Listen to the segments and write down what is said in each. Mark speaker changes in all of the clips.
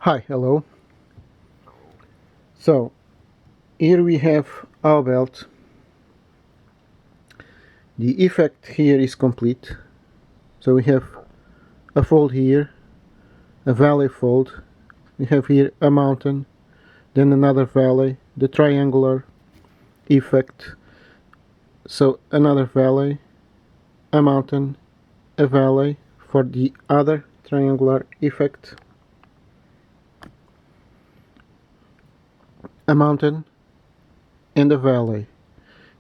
Speaker 1: Hi, hello. So here we have our belt. The effect here is complete. So we have a fold here, a valley fold. We have here a mountain, then another valley, the triangular effect. So another valley, a mountain, a valley for the other triangular effect, a mountain and a valley.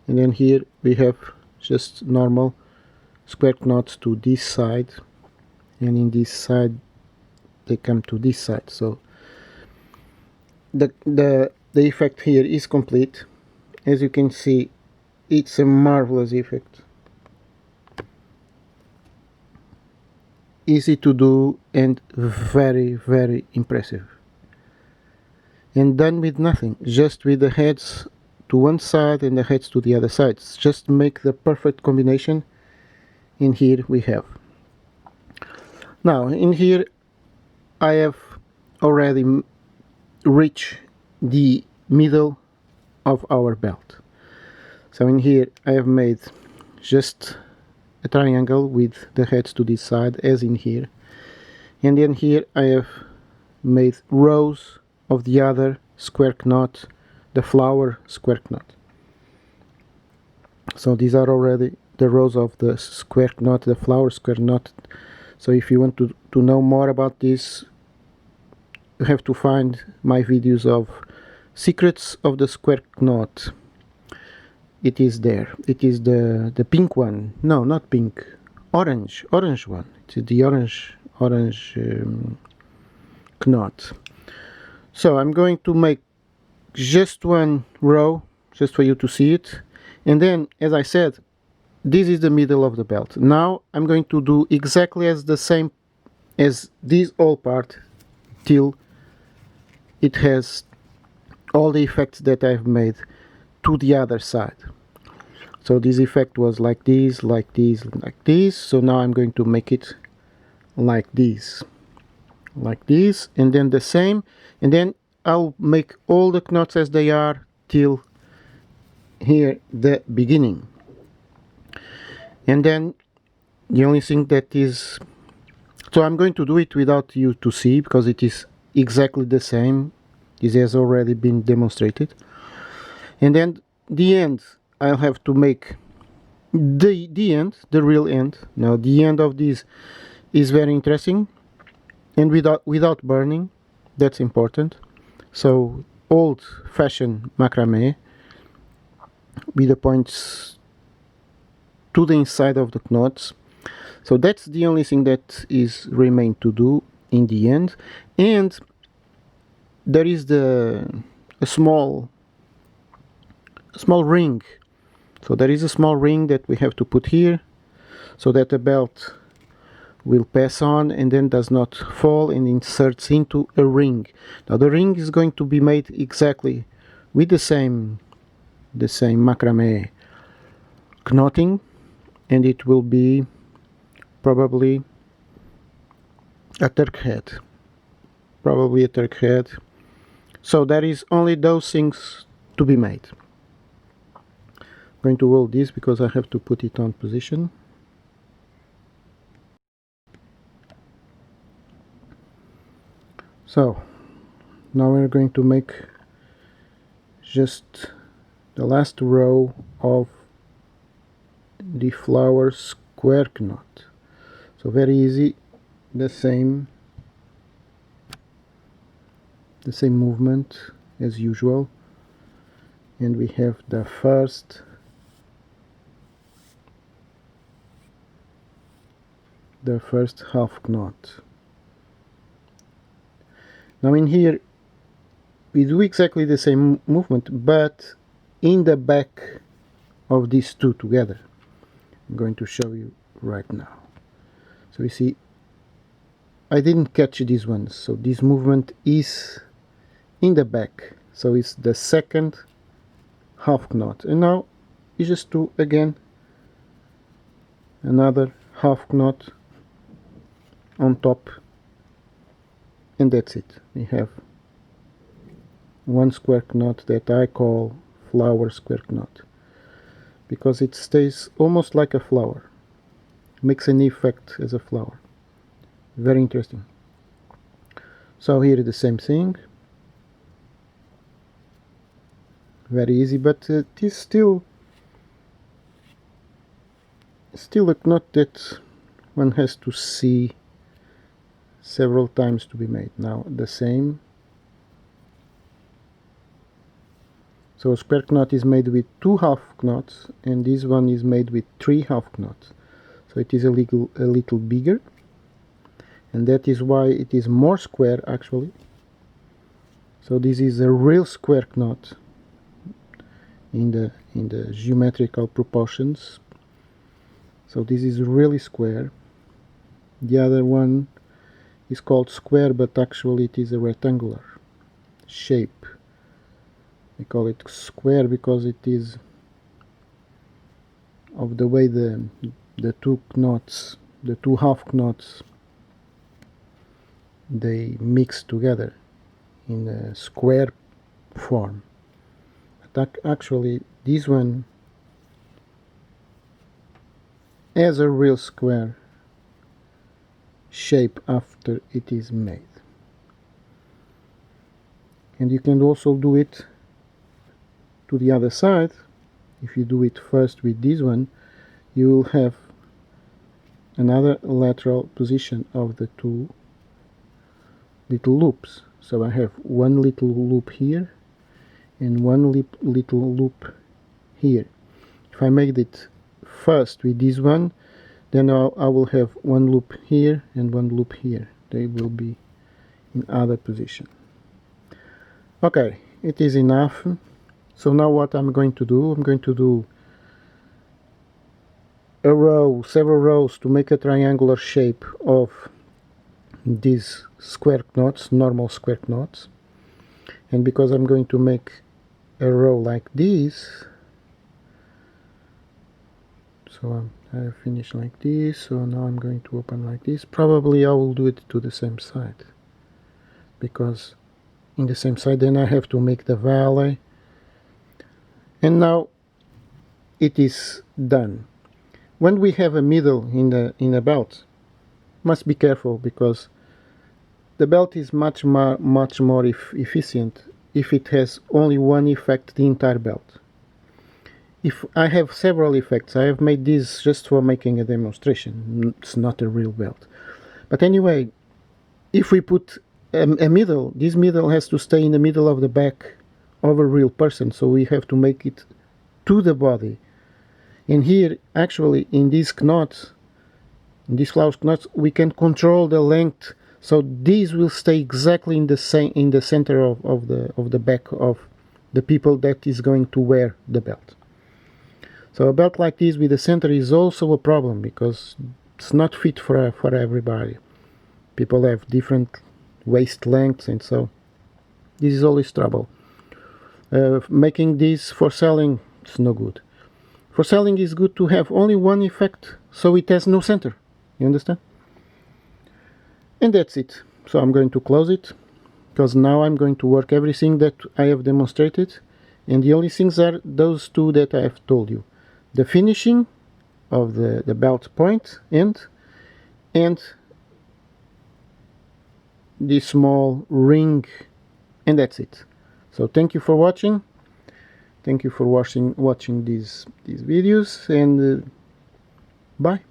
Speaker 1: And then here we have just normal square knots to this side, and in this side they come to this side. So the effect here is complete. As you can see, it's a marvelous effect, easy to do and very impressive, and done with nothing, just with the heads to one side and the heads to the other side. Just make the perfect combination. And here we have, now in here I have already reached the middle of our belt. So in here I have made just a triangle with the heads to this side, as in here, and then here I have made rows of the other square knot, the flower square knot. So these are already the rows of the square knot, the flower square knot. So if you want to know more about this, you have to find my videos of secrets of the square knot. It is there. It is the pink one. No, not pink. Orange one. It's the orange knot. So I'm going to make just one row, just for you to see it. And then, as I said, this is the middle of the belt. Now I'm going to do exactly as the same as this whole part, till it has all the effects that I've made to the other side. So this effect was like this, like this, like this. So now I'm going to make it like this, and then the same, and then I'll make all the knots as they are till here the beginning. And then the only thing that is, so I'm going to do it without you to see, because it is exactly the same. This has already been demonstrated. And then the end, I'll have to make the end, the real end. Now the end of this is very interesting, and without burning. That's important. So old-fashioned macrame, with the points to the inside of the knots. So that's the only thing that is remain to do in the end. And there is a small ring. So there is a small ring that we have to put here, so that the belt will pass on and then does not fall and inserts into a ring. Now the ring is going to be made exactly with the same macrame knotting, and it will be probably a Turk head. So there is only those things to be made. I'm going to hold this because I have to put it on position. So now we're going to make just the last row of the flower square knot. So very easy, the same movement as usual, and we have the first half knot. Now in here we do exactly the same movement, but in the back of these two together. I'm going to show you right now. So you see, I didn't catch these ones, so this movement is in the back, so it's the second half knot. And now you just do again another half knot on top and that's it. We have one square knot that I call flower square knot, because it stays almost like a flower, makes an effect as a flower. Very interesting. So here is the same thing, very easy, but it is still a knot that one has to see several times to be made. Now the same. So a square knot is made with 2 half knots, and this one is made with 3 half knots. So it is a little bigger, and that is why it is more square actually. So this is a real square knot in the geometrical proportions. So this is really square. The other one is called square, but actually it is a rectangular shape. We call it square because it is of the way the two knots, the 2 half knots, they mix together in a square form. But actually this one has a real square shape after it is made. And you can also do it to the other side. If you do it first with this one, you will have another lateral position of the 2 little loops. So I have one little loop here and one little loop here. If I make it first with this one, then I will have one loop here and one loop here. They will be in other position. Okay, it is enough. So now what I'm going to do, I'm going to do a row, several rows to make a triangular shape of these square knots, normal square knots. And because I'm going to make a row like this, so I finish like this, so now I'm going to open like this. Probably I will do it to the same side, because in the same side then I have to make the valley. And now it is done. When we have a middle in a belt, must be careful, because the belt is much more efficient if it has only one effect, the entire belt. If I have several effects, I have made this just for making a demonstration. It's not a real belt. But anyway, if we put a middle, this middle has to stay in the middle of the back of a real person, so we have to make it to the body. And here, actually, in these knots, in these flower knots, we can control the length, so these will stay exactly in the center of the back of the people that is going to wear the belt. So a belt like this with the center is also a problem, because it's not fit for everybody. People have different waist lengths, and so this is always trouble. Making this for selling, it's no good. For selling is good to have only one effect, so it has no center. You understand? And that's it. So I'm going to close it, because now I'm going to work everything that I have demonstrated, and the only things are those two that I have told you. The finishing of the belt point end, and this small ring, and that's it. So thank you for watching. Thank you for watching these videos, and bye.